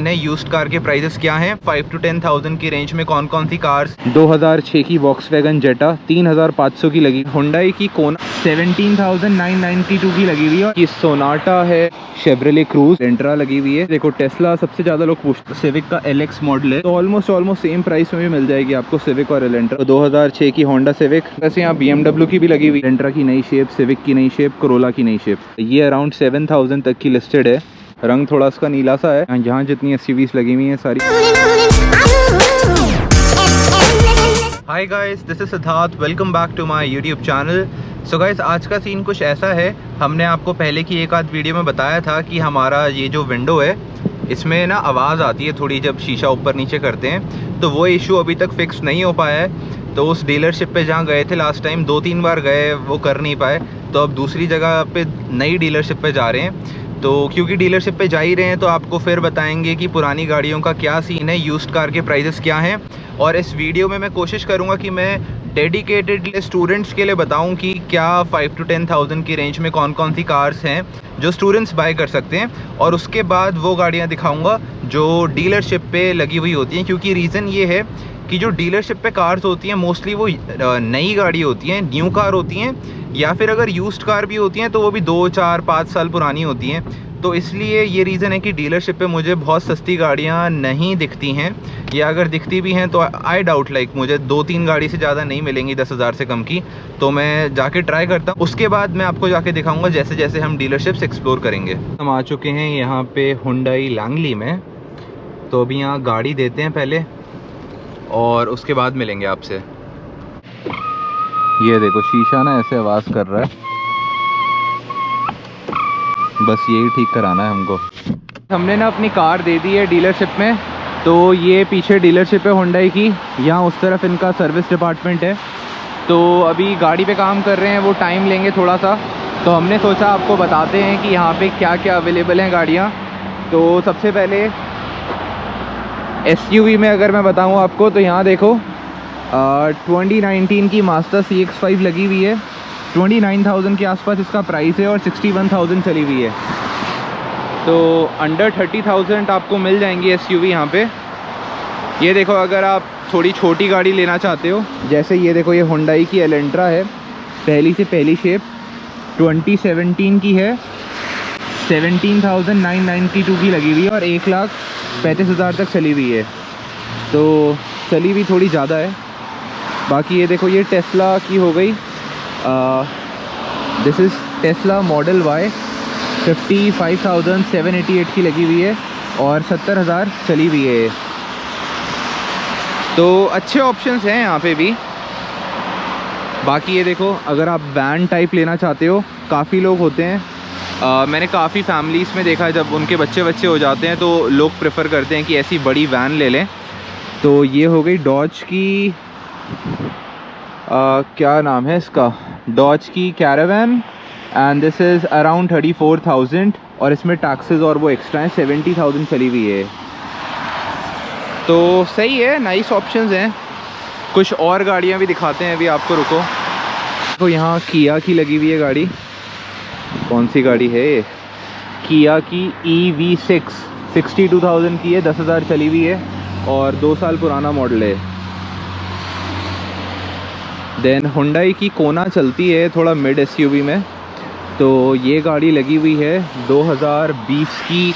Scene है, used car के prices क्या हैं, 5 to 10,000 की रेंज में कौन कौन सी कार्स। 2006 की वॉक्सवैगन जेटा 3,500 की लगी, हुंडई की कोना 17,992 की लगी हुई है, ये सोनाटा है, शेवरले क्रूज एंट्रा लगी हुई है। देखो टेस्ला सबसे ज़्यादा लोग पूछते हैं, सिविक का LX मॉडल है, तो ऑलमोस्ट सेम प्राइस में भी मिल जाएगी आपको सिविक और एलेंट्रा। तो 2006 की होंडा सिविक, वैसे यहाँ BMW की भी लगी हुई, एलेंट्रा की नई शेप, सिविक की नई शेप, कोरोला की नई शेप। ये अराउंड 7,000 तक की लिस्टेड है। रंग थोड़ा इसका नीला सा है। यहाँ जितनी SUVs लगी हुई हैं सारी। Hi guys, this is Siddharth, welcome back to my YouTube channel. So guys, आज का सीन कुछ ऐसा है, हमने आपको पहले की एक आध वीडियो में बताया था कि हमारा ये जो विंडो है इसमें ना आवाज़ आती है थोड़ी जब शीशा ऊपर नीचे करते हैं, तो वो इशू अभी तक फिक्स नहीं हो पाया है। तो उस डीलरशिप पे जहाँ गए थे लास्ट टाइम, 2-3 बार गए, वो कर नहीं पाए, तो अब दूसरी जगह पे नई डीलरशिप पे जा रहे हैं। तो क्योंकि डीलरशिप पे जा ही रहे हैं तो आपको फिर बताएंगे कि पुरानी गाड़ियों का क्या सीन है, यूज्ड कार के प्राइसेस क्या हैं। और इस वीडियो में मैं कोशिश करूंगा कि मैं डेडिकेटेड स्टूडेंट्स के लिए बताऊं कि क्या 5 to 10,000 की रेंज में कौन कौन सी कार्स हैं जो स्टूडेंट्स बाय कर सकते हैं, और उसके बाद वो गाड़ियां दिखाऊंगा जो डीलरशिप पे लगी हुई होती हैं। क्योंकि रीज़न ये है कि जो डीलरशिप पे कार्स होती हैं मोस्टली वो नई गाड़ी होती हैं, न्यू कार होती हैं, या फिर अगर यूज्ड कार भी होती हैं तो वो भी 2, 4, 5 साल पुरानी होती हैं। तो इसलिए ये रीज़न है कि डीलरशिप पे मुझे बहुत सस्ती गाड़ियाँ नहीं दिखती हैं, या अगर दिखती भी हैं तो आई डाउट लाइक मुझे 2-3 गाड़ी से ज़्यादा नहीं मिलेंगी 10,000 से कम की। तो मैं जाके ट्राई करता हूँ, उसके बाद मैं आपको जाके दिखाऊंगा जैसे जैसे हम डीलरशिप्स एक्सप्लोर करेंगे। हम आ चुके हैं यहाँ पे हुंडई लैंगली में, तो अभी यहाँ गाड़ी देते हैं पहले और उसके बाद मिलेंगे आपसे। ये देखो शीशा ना ऐसे आवाज़ कर रहा है, बस यही ठीक कराना है हमको। हमने ना अपनी कार दे दी है डीलरशिप में, तो ये पीछे डीलरशिप है हुंडई की, यहाँ उस तरफ इनका सर्विस डिपार्टमेंट है। तो अभी गाड़ी पे काम कर रहे हैं, वो टाइम लेंगे थोड़ा सा, तो हमने सोचा आपको बताते हैं कि यहाँ पे क्या क्या अवेलेबल हैं गाड़ियाँ। तो सबसे पहले SUV में अगर मैं बताऊँ आपको, तो यहाँ देखो 2019 की मास्टर CX-5 लगी हुई है, 29,000 के आसपास इसका प्राइस है और 61,000 चली हुई है। तो अंडर 30,000 आपको मिल जाएंगी SUV यहाँ पे। ये देखो अगर आप थोड़ी छोटी गाड़ी लेना चाहते हो, जैसे ये देखो ये हुंडई की एलेंट्रा है, पहली से पहली शेप, 2017 की है, 17,992 की लगी हुई है और 1,35,000 तक चली हुई है। तो चली हुई थोड़ी ज़्यादा है। बाकी ये देखो ये टेस्ला की हो गई, this is Tesla model Y, 55,788 की लगी हुई है और 70,000 चली हुई है। तो अच्छे ऑप्शंस हैं यहाँ पे भी। बाकी ये देखो अगर आप वैन टाइप लेना चाहते हो, काफ़ी लोग होते हैं, मैंने काफ़ी फैमिलीज़ में देखा है जब उनके बच्चे हो जाते हैं तो लोग प्रेफर करते हैं कि ऐसी बड़ी वैन ले लें। तो ये हो गई डॉज की क्या नाम है इसका, डॉज की Caravan, and this is around 34,000 और इसमें टैक्सेस और वो एक्स्ट्रा है, 70,000 चली हुई है। तो सही है, नाइस ऑप्शंस हैं। कुछ और गाड़ियाँ भी दिखाते हैं अभी आपको, रुको। तो यहाँ किया की लगी हुई है गाड़ी, कौन सी गाड़ी है ये, किया की EV6, 62,000 की है, 10,000 चली हुई है और 2 साल पुराना मॉडल है। देन हुंडई की कोना चलती है थोड़ा मिड SUV में, तो ये गाड़ी लगी हुई है, 2020 की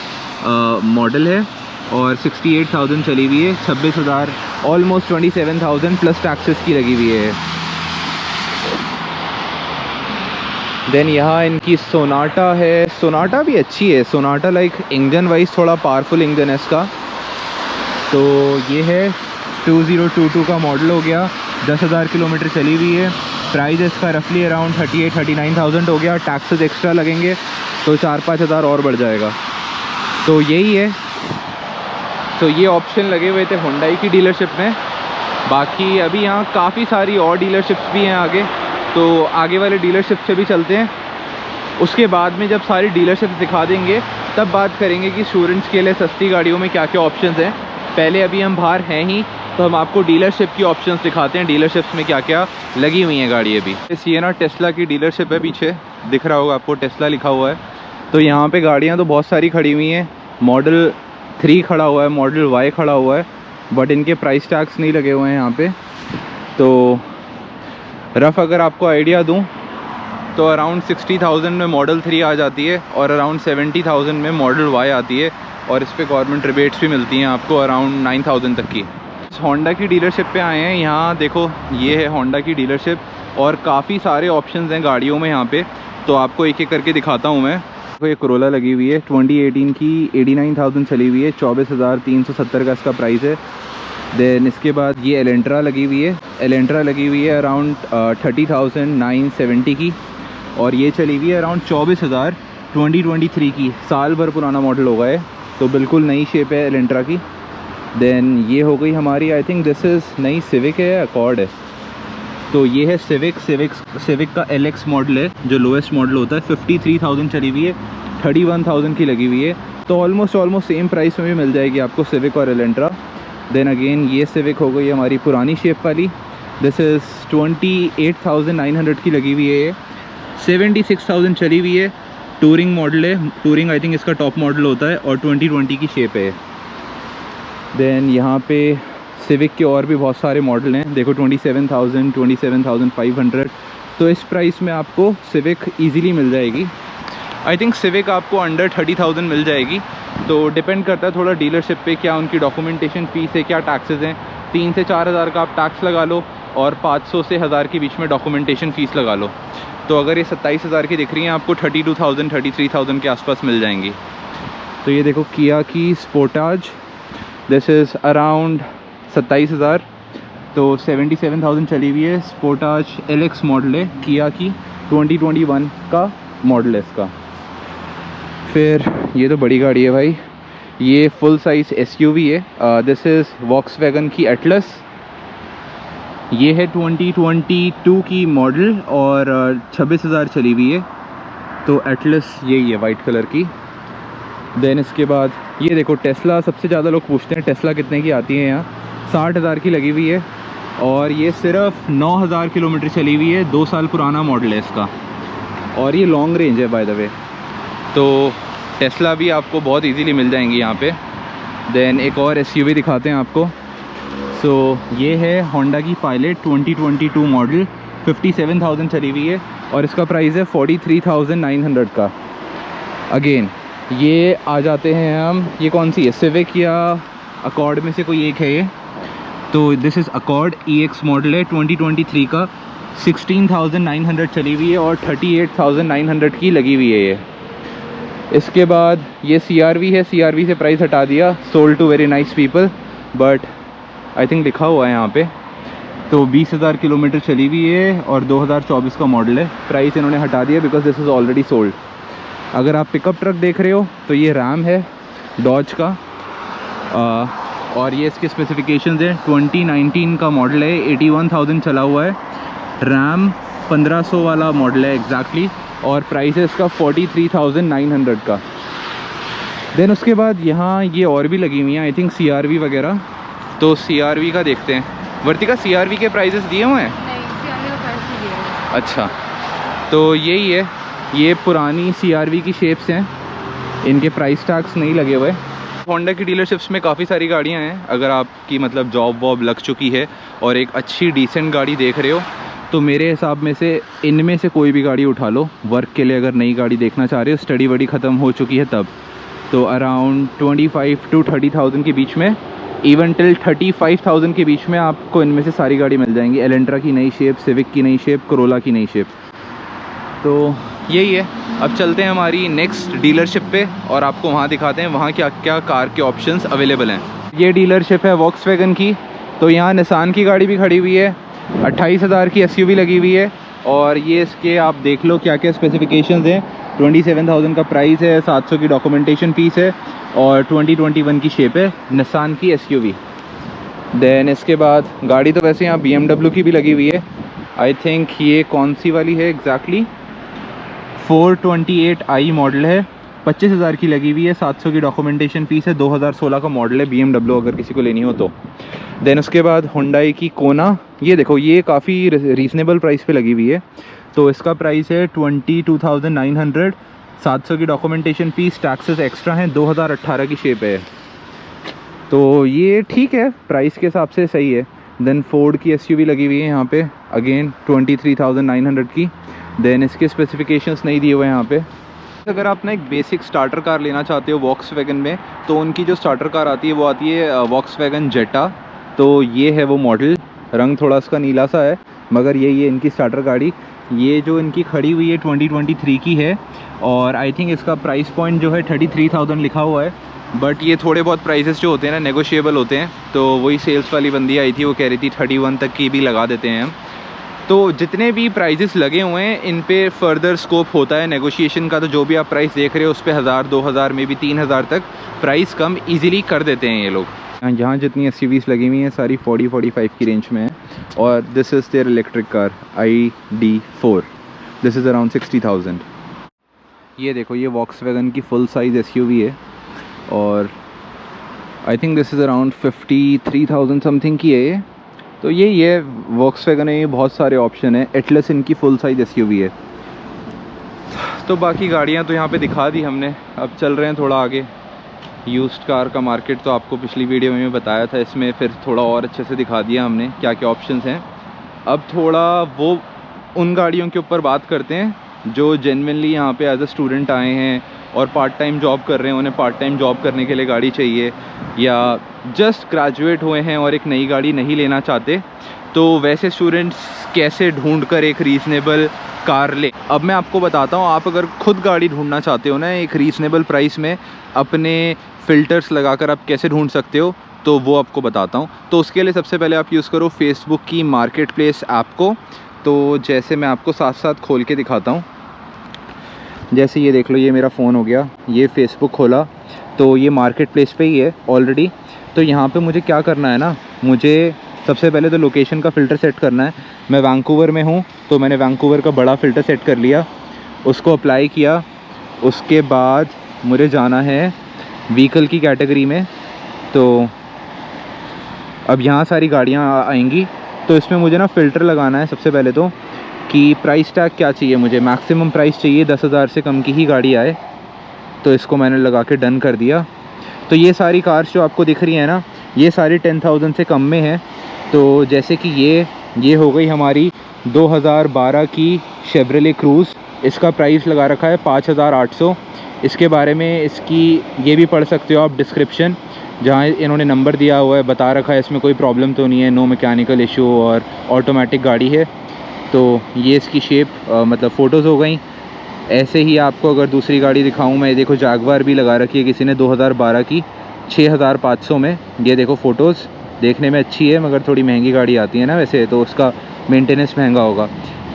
मॉडल है और 68,000 चली हुई है, 26,000 ऑलमोस्ट 27,000 प्लस टैक्सेस की लगी हुई है। देन यहाँ इनकी सोनाटा है, सोनाटा भी अच्छी है, सोनाटा लाइक इंजन वाइज थोड़ा पावरफुल इंजन है इसका। तो ये है 2022 का मॉडल हो गया, 10,000 किलोमीटर चली हुई है, प्राइस इसका रफली अराउंड 38-39,000 हो गया, टैक्सेस एक्स्ट्रा लगेंगे तो 4-5 हज़ार और बढ़ जाएगा। तो यही है, तो ये ऑप्शन लगे हुए थे हुंडई की डीलरशिप में। बाकी अभी यहाँ काफ़ी सारी और डीलरशिप्स भी हैं आगे, तो आगे वाले डीलरशिप से भी चलते हैं। उसके बाद में जब सारी डीलरशिप दिखा देंगे तब बात करेंगे कि स्टूडेंट्स के लिए सस्ती गाड़ियों में क्या क्या ऑप्शंस हैं। पहले अभी हम बाहर हैं ही, तो हम आपको डीलरशिप की ऑप्शंस दिखाते हैं, डीलरशिप्स में क्या क्या लगी हुई हैं गाड़ी अभी। ये ना टेस्ला की डीलरशिप है, पीछे दिख रहा होगा आपको टेस्ला लिखा हुआ है। तो यहाँ पे गाड़ियाँ तो बहुत सारी खड़ी हुई हैं, मॉडल 3 खड़ा हुआ है, मॉडल वाई खड़ा हुआ है, बट इनके प्राइस टैग्स नहीं लगे हुए हैं यहाँ पे। तो रफ़ अगर आपको आइडिया दूँ तो अराउंड 60,000 में मॉडल 3 आ जाती है और अराउंड 70,000 में मॉडल वाई आती है, और इस पे गवर्नमेंट रिबेट्स भी मिलती हैं आपको अराउंड 9,000 तक की। होंडा की डीलरशिप पे आए हैं। यहाँ देखो ये है होंडा की डीलरशिप, और काफ़ी सारे ऑप्शंस हैं गाड़ियों में यहाँ पे, तो आपको एक एक करके दिखाता हूँ मैं। देखो ये कोरोला लगी हुई है 2018 की, 89,000 चली हुई है, 24,370 का इसका प्राइस है। देन इसके बाद ये एलेंट्रा लगी हुई है, एलेंट्रा लगी हुई है अराउंड 30,970 की, और ये चली हुई है अराउंड 24,000 2023 की। साल भर पुराना मॉडल होगा ये, तो बिल्कुल नई शेप है एलेंट्रा की। देन ये हो गई हमारी, आई थिंक दिस इज़ नई सिविक है या अकॉर्ड है, तो ये है सिविक का LX मॉडल है जो लोएस्ट मॉडल होता है। 53,000 चली हुई है, 31,000 की लगी हुई है, तो ऑलमोस्ट सेम प्राइस में भी मिल जाएगी आपको सिविक और एलेंट्रा। देन अगेन ये सिविक हो गई हमारी पुरानी शेप वाली, दिस इज़ 28,900 की लगी हुई है ये, 76,000 चली हुई है, टूरिंग मॉडल है, टूरिंग आई थिंक इसका टॉप मॉडल होता है, और 2020 की शेप है। देन यहाँ पे सिविक के और भी बहुत सारे मॉडल हैं, देखो 27,000, 27,500, तो इस प्राइस में आपको सिविक ईज़िली मिल जाएगी। आई थिंक सिविक आपको अंडर 30,000 मिल जाएगी, तो डिपेंड करता है थोड़ा डीलरशिप पे, क्या उनकी डॉक्यूमेंटेशन फ़ीस है, क्या टैक्सेस हैं। 3 से 4 हज़ार का आप टैक्स लगा लो, और 500 से 1000 के बीच में डॉक्यूमेंटेशन फ़ीस लगा लो, तो अगर ये 27,000 की दिख रही हैं आपको 32,000 33,000 के आसपास मिल जाएंगी। तो ये देखो किया की स्पोर्टाज, दिस इज़ अराउंड 27,000, तो 77,000 चली हुई है। स्पोर्टाज LX मॉडल है किया की, 2021 का मॉडल है इसका। फिर ये तो बड़ी गाड़ी है भाई, ये फुल साइज़ SUV है, दिस इज़ वॉक्सवैगन की एटलस, ये है 2022 की मॉडल, और 26,000 चली हुई है, तो एटलस यही है वाइट कलर की। देन इसके बाद ये देखो टेस्ला, सबसे ज़्यादा लोग पूछते हैं टेस्ला कितने की आती है यहाँ, 60,000 की लगी हुई है, और ये सिर्फ 9,000 किलोमीटर चली हुई है, 2 साल पुराना मॉडल है इसका, और ये लॉन्ग रेंज है बाय द वे, तो टेस्ला भी आपको बहुत इजीली मिल जाएंगी यहाँ पे। देन एक और SUV दिखाते हैं आपको, सो ये है होंडा की पायलट 2022 मॉडल, 57,000 चली हुई है, और इसका प्राइस है 43,900 का। अगेन ये आ जाते हैं हम, ये कौन सी है, सिविक या अकॉर्ड में से कोई एक है ये, तो this is accord EX model है 2023 का, 16,900 चली हुई है, और 38,900 की लगी हुई है ये। इसके बाद ये CRV है, CRV से प्राइस हटा दिया, sold to very nice people, but I think लिखा हुआ है यहाँ पे, तो 20,000 किलोमीटर चली हुई है, और 2024 का मॉडल है। प्राइस इन्होंने हटा दिया because this is already sold. अगर आप पिकअप ट्रक देख रहे हो तो ये रैम है डॉज का, और ये इसके स्पेसिफिकेशंस हैं, 2019 का मॉडल है, 81,000 चला हुआ है, रैम 1500 वाला मॉडल है एग्जैक्टली, और प्राइस है इसका 43,900 का। देन उसके बाद यहाँ ये और भी लगी हुई हैं आई थिंक CRV वगैरह, तो CRV का देखते हैं। वर्तिका CRV के प्राइजेस दिए हुए हैं? नहीं, CRV का प्राइस नहीं दिया है। अच्छा, तो यही है, ये पुरानी CRV की शेप्स हैं, इनके प्राइस टैग्स नहीं लगे हुए। होंडा की डीलरशिप्स में काफ़ी सारी गाड़ियां हैं, अगर आपकी मतलब जॉब वॉब लग चुकी है और एक अच्छी डिसेंट गाड़ी देख रहे हो, तो मेरे हिसाब में से इनमें से कोई भी गाड़ी उठा लो। वर्क के लिए अगर नई गाड़ी देखना चाह रहे हो, स्टडी वडी ख़त्म हो चुकी है तब, तो अराउंड 25 to 30,000 के बीच में, इवन टिल 35,000 के बीच में आपको इनमें से सारी गाड़ी मिल जाएंगी। एलेंट्रा की नई शेप, सिविक की नई शेप, कोरोला की नई शेप। तो यही है, अब चलते हैं हमारी नेक्स्ट डीलरशिप पे और आपको वहाँ दिखाते हैं वहाँ क्या क्या कार के ऑप्शंस अवेलेबल हैं। ये डीलरशिप है वॉक्सवैगन की, तो यहाँ निसान की गाड़ी भी खड़ी हुई है, 28,000 की SUV लगी हुई है, और ये इसके आप देख लो क्या क्या स्पेसिफिकेशंस हैं। 27,000 का प्राइस है, 700 की डॉक्यूमेंटेशन फ़ीस है, और 2021 की शेप है, निसान की SUV। देन इसके बाद गाड़ी तो वैसे यहाँ BMW की भी लगी हुई है, आई थिंक ये कौन सी वाली है एग्जैक्टली, 428i मॉडल है, 25,000 की लगी हुई है, 700 की डॉक्यूमेंटेशन फ़ीस है, 2016 का मॉडल है BMW अगर किसी को लेनी हो तो। देन उसके बाद हुंडई की कोना, ये देखो ये काफ़ी रीज़नेबल प्राइस पे लगी हुई है, तो इसका प्राइस है 22,900, 700 की डॉक्यूमेंटेशन फ़ीस, टैक्सेस एक्स्ट्रा हैं, 2018 की शेप है। तो ये ठीक है, प्राइस के हिसाब से सही है। देन फोर्ड की एसयूवी लगी हुई है यहाँ पे, अगेन 23,900 की। देन इसके स्पेसिफिकेशंस नहीं दिए हुए हैं यहाँ पे। अगर आप ना एक बेसिक स्टार्टर कार लेना चाहते हो वॉक्सवैगन में, तो उनकी जो स्टार्टर कार आती है वो आती है वॉक्सवैगन जेटा। तो ये है वो मॉडल, रंग थोड़ा इसका नीला सा है, मगर ये इनकी स्टार्टर गाड़ी। ये जो इनकी खड़ी हुई है 2023 की है, और आई थिंक इसका प्राइस पॉइंट जो है 33,000 लिखा हुआ है। बट ये थोड़े बहुत प्राइसेस जो होते हैं ना नेगोशिएबल होते हैं, तो वही सेल्स वाली बंदी आई थी, वो कह रही थी 31 तक की भी लगा देते हैं हम। तो जितने भी प्राइजेस लगे हुए हैं इन पे फर्दर स्कोप होता है नेगोशिएशन का। तो जो भी आप प्राइस देख रहे हो उस पे 1000, 2000 में भी 3000 तक प्राइस कम इजीली कर देते हैं ये लोग। यहाँ जितनी एसयूवीज़ लगी हुई हैं सारी 40-45 की रेंज में है। और this is there electric car ID4, this is around 60,000। ये देखो, ये वॉक्सवैगन की फुल साइज़ एसयूवी है, और I think this is around 53,000 something की है ये। तो ये वॉक्सवैगन है, ये बहुत सारे ऑप्शन है। एटलस इनकी फुल साइज़ एसयूवी है। तो बाकी गाड़ियाँ तो यहाँ पे दिखा दी हमने, अब चल रहे हैं थोड़ा आगे। यूज्ड कार का मार्केट तो आपको पिछली वीडियो में बताया था, इसमें फिर थोड़ा और अच्छे से दिखा दिया हमने क्या क्या ऑप्शंस हैं। अब थोड़ा वो उन गाड़ियों के ऊपर बात करते हैं जो जेन्युइनली यहाँ पे एज अ स्टूडेंट आए हैं और पार्ट टाइम जॉब कर रहे हैं, उन्हें पार्ट टाइम जॉब करने के लिए गाड़ी चाहिए, या जस्ट ग्रेजुएट हुए हैं और एक नई गाड़ी नहीं लेना चाहते। तो वैसे स्टूडेंट्स कैसे ढूंढ कर एक रीज़नेबल कार ले, अब मैं आपको बताता हूँ। आप अगर खुद गाड़ी ढूंढना चाहते हो ना एक रीज़नेबल प्राइस में, अपने फ़िल्टर्स लगाकर आप कैसे ढूंढ सकते हो, तो वो आपको बताता हूँ। तो उसके लिए सबसे पहले आप यूज़ करो फेसबुक की मार्केट प्लेस ऐप को। तो जैसे मैं आपको साथ साथ खोल के दिखाता हूँ। जैसे ये देख लो, ये मेरा फ़ोन हो गया, ये फेसबुक खोला, तो ये मार्केट प्लेस पे ही है ऑलरेडी। तो यहाँ पे मुझे क्या करना है ना, मुझे सबसे पहले तो लोकेशन का फ़िल्टर सेट करना है। मैं वैंकूवर में हूँ, तो मैंने वैंकूवर का बड़ा फ़िल्टर सेट कर लिया, उसको अप्लाई किया। उसके बाद मुझे जाना है व्हीकल की कैटेगरी में। तो अब यहाँ सारी गाड़ियाँ आएंगी, तो इसमें मुझे ना फ़िल्टर लगाना है सबसे पहले तो, कि प्राइस टैग क्या चाहिए मुझे। मैक्सिमम प्राइस चाहिए 10,000 से कम की ही गाड़ी आए। तो इसको मैंने लगा के डन कर दिया। तो ये सारी कार्स जो आपको दिख रही हैं ना, ये सारी 10,000 से कम में है। तो जैसे कि ये हो गई हमारी 2012 की शेवरले क्रूज़, इसका प्राइस लगा रखा है 5,800। इसके बारे में इसकी ये भी पढ़ सकते हो आप डिस्क्रिप्शन, जहाँ इन्होंने नंबर दिया हुआ है, बता रखा है इसमें कोई प्रॉब्लम तो नहीं है, नो मैकेनिकल इशू और ऑटोमेटिक गाड़ी है। तो ये इसकी शेप मतलब फ़ोटोज़ हो गई। ऐसे ही आपको अगर दूसरी गाड़ी दिखाऊं मैं, देखो जैगवार भी लगा रखी है किसी ने 2012 की 6,500 में। ये देखो फ़ोटोज़, देखने में अच्छी है मगर थोड़ी महंगी गाड़ी आती है ना वैसे, तो उसका मेंटेनेंस महंगा होगा।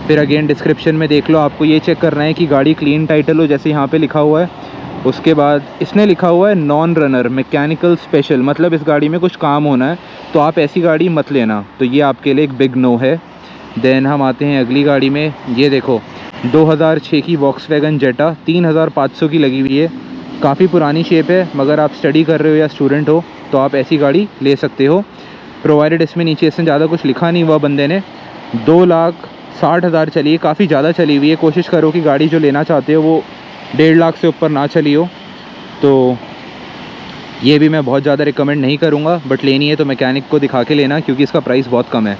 फिर अगेन डिस्क्रिप्शन में देख लो, आपको ये चेक करना है कि गाड़ी क्लीन टाइटल हो, जैसे यहाँ पे लिखा हुआ है। उसके बाद इसने लिखा हुआ है नॉन रनर मैकेनिकल स्पेशल, मतलब इस गाड़ी में कुछ काम होना है, तो आप ऐसी गाड़ी मत लेना। तो ये आपके लिए एक बिग नो है। देन हम आते हैं अगली गाड़ी में। ये देखो 2006 की वॉक्सवैगन जेटा 3,500 की लगी हुई है। काफ़ी पुरानी शेप है, मगर आप स्टडी कर रहे हो या स्टूडेंट हो तो आप ऐसी गाड़ी ले सकते हो। प्रोवाइडेड इसमें नीचे इसने ज़्यादा कुछ लिखा नहीं हुआ बंदे ने। 2,60,000 चली है, काफ़ी ज़्यादा चली हुई है। कोशिश करो कि गाड़ी जो लेना चाहते हो वो 1.5 लाख से ऊपर ना चली हो। तो ये भी मैं बहुत ज़्यादा रिकमेंड नहीं करूँगा, बट लेनी है तो मैकेनिक को दिखा के लेना, क्योंकि इसका प्राइस बहुत कम है।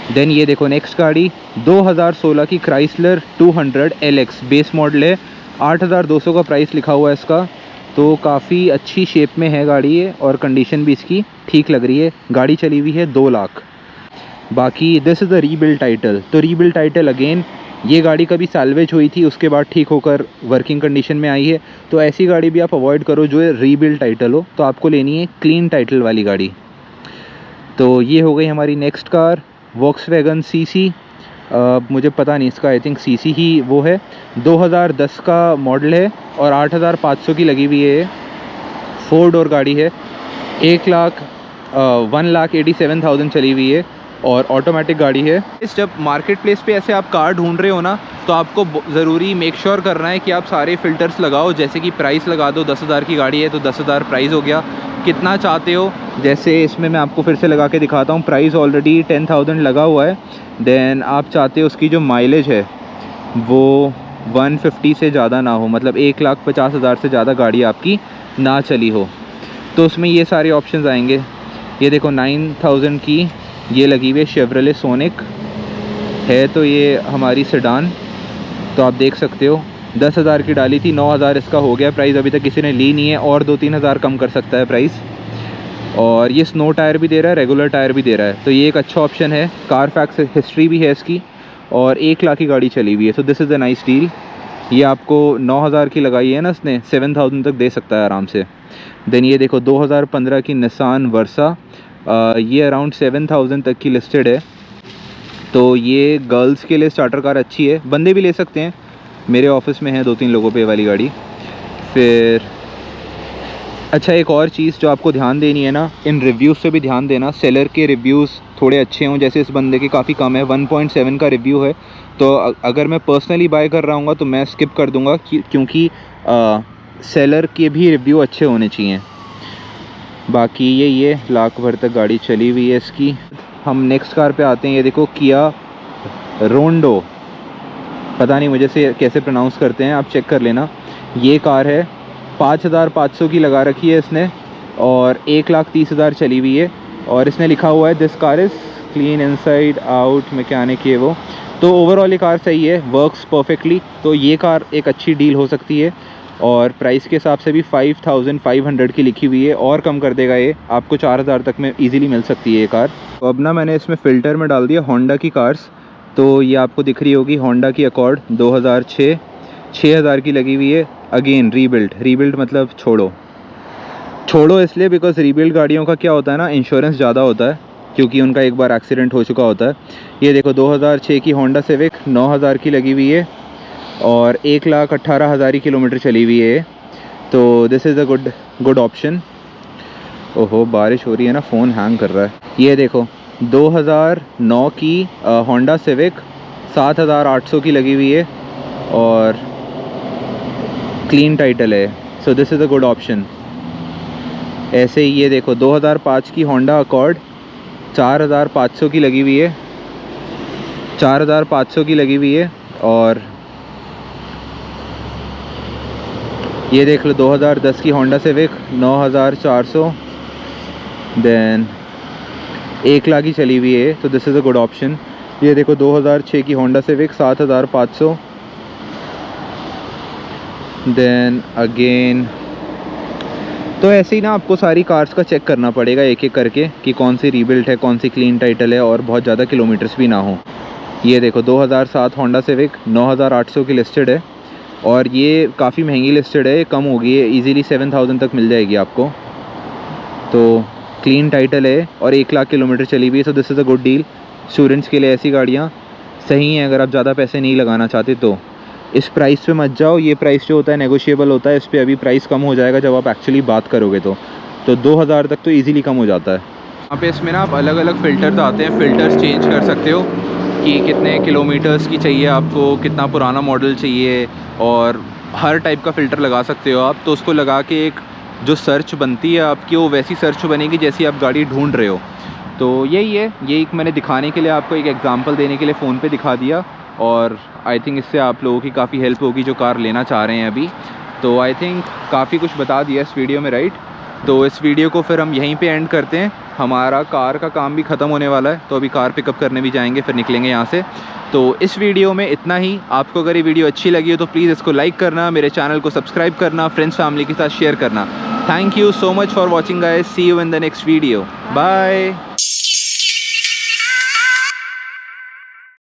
देन ये देखो नेक्स्ट गाड़ी 2016 की क्राइसलर 200 LX बेस मॉडल है। 8,200 का प्राइस लिखा हुआ है इसका। तो काफ़ी अच्छी शेप में है गाड़ी है, और कंडीशन भी इसकी ठीक लग रही है। गाड़ी चली हुई है 2 लाख। बाकी this is the rebuild title. तो रीबिल्ड टाइटल अगेन, ये गाड़ी कभी सैल्वेज हुई थी, उसके बाद ठीक होकर वर्किंग कंडीशन में आई है। तो ऐसी गाड़ी भी आप अवॉइड करो जो है रीबिल्ड टाइटल हो। तो आपको लेनी है क्लीन टाइटल वाली गाड़ी। तो ये हो गई हमारी नेक्स्ट कार वॉक्सवैगन CC। मुझे पता नहीं इसका, आई थिंक CC ही वो है। 2010 का मॉडल है और 8,500 की लगी हुई है। 4 डोर गाड़ी है। 1,87,000 चली हुई है और ऑटोमेटिक गाड़ी है। जब मार्केट प्लेस पे ऐसे आप कार ढूंढ रहे हो ना, तो आपको ज़रूरी मेक श्योर करना है कि आप सारे फ़िल्टर्स लगाओ। जैसे कि प्राइस लगा दो, 10,000 की गाड़ी है तो 10,000 प्राइस हो गया। कितना चाहते हो, जैसे इसमें मैं आपको फिर से लगा के दिखाता हूँ। प्राइस ऑलरेडी 10,000 लगा हुआ है। देन आप चाहते हो उसकी जो माइलेज है वो 150 से ज़्यादा ना हो, मतलब 1,50,000 से ज़्यादा गाड़ी आपकी ना चली हो। तो उसमें ये सारे ऑप्शंस आएंगे। ये देखो 9000 की ये लगी हुई है, शेवरले सोनिक है, तो ये हमारी सेडान, तो आप देख सकते हो 10,000 की डाली थी, 9,000 इसका हो गया प्राइस। अभी तक किसी ने ली नहीं है, और 2-3 हज़ार कम कर सकता है प्राइस। और ये स्नो टायर भी दे रहा है, रेगुलर टायर भी दे रहा है, तो ये एक अच्छा ऑप्शन है। कारफैक्स हिस्ट्री भी है इसकी, और 1 लाख की गाड़ी चली हुई है, तो this is a nice deal. ये आपको 9,000 की लगाई है ना इसने, 7,000 तक दे सकता है आराम से। देन ये देखो 2015 की निसान वर्सा, ये अराउंड 7,000 तक की लिस्टेड है, तो ये गर्ल्स के लिए स्टार्टर कार अच्छी है, बंदे भी ले सकते हैं। मेरे ऑफिस में है 2-3 लोगों पे वाली गाड़ी। फिर अच्छा, एक और चीज़ जो आपको ध्यान देनी है ना, इन रिव्यूज़ से भी ध्यान देना, सेलर के रिव्यूज़ थोड़े अच्छे हों। जैसे इस बंदे के काफ़ी कम है, 1.7 का रिव्यू है, तो अगर मैं पर्सनली बाय कर रहा हूँ तो मैं स्किप कर दूँगा, क्योंकि सेलर के भी रिव्यू अच्छे होने चाहिए। बाकी ये लाख भर तक गाड़ी चली हुई है इसकी। हम नेक्स्ट कार पे आते हैं। ये देखो किया रोंडो, पता नहीं मुझे से कैसे प्रोनाउंस करते हैं, आप चेक कर लेना। ये कार है, 5,500 की लगा रखी है इसने, और 1,30,000 चली हुई है। और इसने लिखा हुआ है this car is clean inside out mechanic है वो। तो ओवरऑल ये कार सही है, वर्क्स परफेक्टली, तो ये कार एक अच्छी डील हो सकती है। और प्राइस के हिसाब से भी 5,500 की लिखी हुई है, और कम कर देगा ये, आपको 4,000 तक में इजीली मिल सकती है ये कार। तो अब ना मैंने इसमें फ़िल्टर में डाल दिया होंडा की कार्स, तो ये आपको दिख रही होगी होंडा की अकॉर्ड 2006, 6,000 की लगी हुई है। अगेन रीबिल्ड मतलब छोड़ो इसलिए बिकॉज रीबिल्ड गाड़ियों का क्या होता है ना, इंश्योरेंस ज़्यादा होता है, क्योंकि उनका एक बार एक्सीडेंट हो चुका होता है। ये देखो 2006 की होंडा सिविक 9,000 की लगी हुई है, और 1,18,000 किलोमीटर चली हुई है, तो this is a good option. ओहो, बारिश हो रही है ना, फ़ोन हैंग कर रहा है। ये देखो 2009 की होंडा सिविक 7,800 की लगी हुई है, और क्लीन टाइटल है, so this is a good option. ऐसे ही ये देखो 2005 की होंडा अकॉर्ड 4,500 की लगी हुई है, 4,500 की लगी हुई है। और ये देख लो 2010 की होंडा सिविक 9,400, देन 1 लाख की चली हुई है, तो this is a good option. ये देखो 2006 की होंडा सिविक 7,500, देन अगेन। तो ऐसे ही ना आपको सारी कार्स का चेक करना पड़ेगा एक एक करके, कि कौन सी रीबिल्ट है, कौन सी क्लीन टाइटल है, और बहुत ज़्यादा किलोमीटर्स भी ना हो। ये देखो 2007 होंडा सिविक 9,800 की लिस्टेड है, और ये काफ़ी महंगी लिस्टेड है, कम हो गई है, ईज़िली 7,000 तक मिल जाएगी आपको। तो क्लीन टाइटल है, और 1 लाख किलोमीटर चली हुई है, तो this is a good deal. Students के लिए ऐसी गाड़ियाँ सही हैं, अगर आप ज़्यादा पैसे नहीं लगाना चाहते तो। इस प्राइस पे मत जाओ, ये प्राइस जो होता है नेगोशिएबल होता है, इस पे अभी प्राइस कम हो जाएगा जब आप एक्चुअली बात करोगे तो 2,000 तक तो इजीली कम हो जाता है। यहाँ पे इसमें ना आप अलग अलग फ़िल्टर्स आते हैं, फ़िल्टर्स चेंज कर सकते हो कि कितने किलोमीटर्स की चाहिए आपको, कितना पुराना मॉडल चाहिए, और हर टाइप का फ़िल्टर लगा सकते हो आप। तो उसको लगा के एक जो सर्च बनती है आपकी, वो वैसी सर्च बनेगी जैसी आप गाड़ी ढूंढ रहे हो। तो यही है, यही मैंने दिखाने के लिए, आपको एक एग्जांपल देने के लिए फ़ोन पे दिखा दिया, और आई थिंक इससे आप लोगों की काफ़ी हेल्प होगी जो कार लेना चाह रहे हैं अभी। तो आई थिंक काफ़ी कुछ बता दिया इस वीडियो में, राइट। तो इस वीडियो को फिर हम यहीं पे एंड करते हैं। हमारा कार का काम भी ख़त्म होने वाला है, तो अभी कार पिकअप करने भी जाएंगे, फिर निकलेंगे यहाँ से। तो इस वीडियो में इतना ही। आपको अगर ये वीडियो अच्छी लगी हो तो प्लीज़ इसको लाइक करना, मेरे चैनल को सब्सक्राइब करना, फ्रेंड्स फैमिली के साथ शेयर करना। Thank you so much for watching guys, see you in the next video, bye.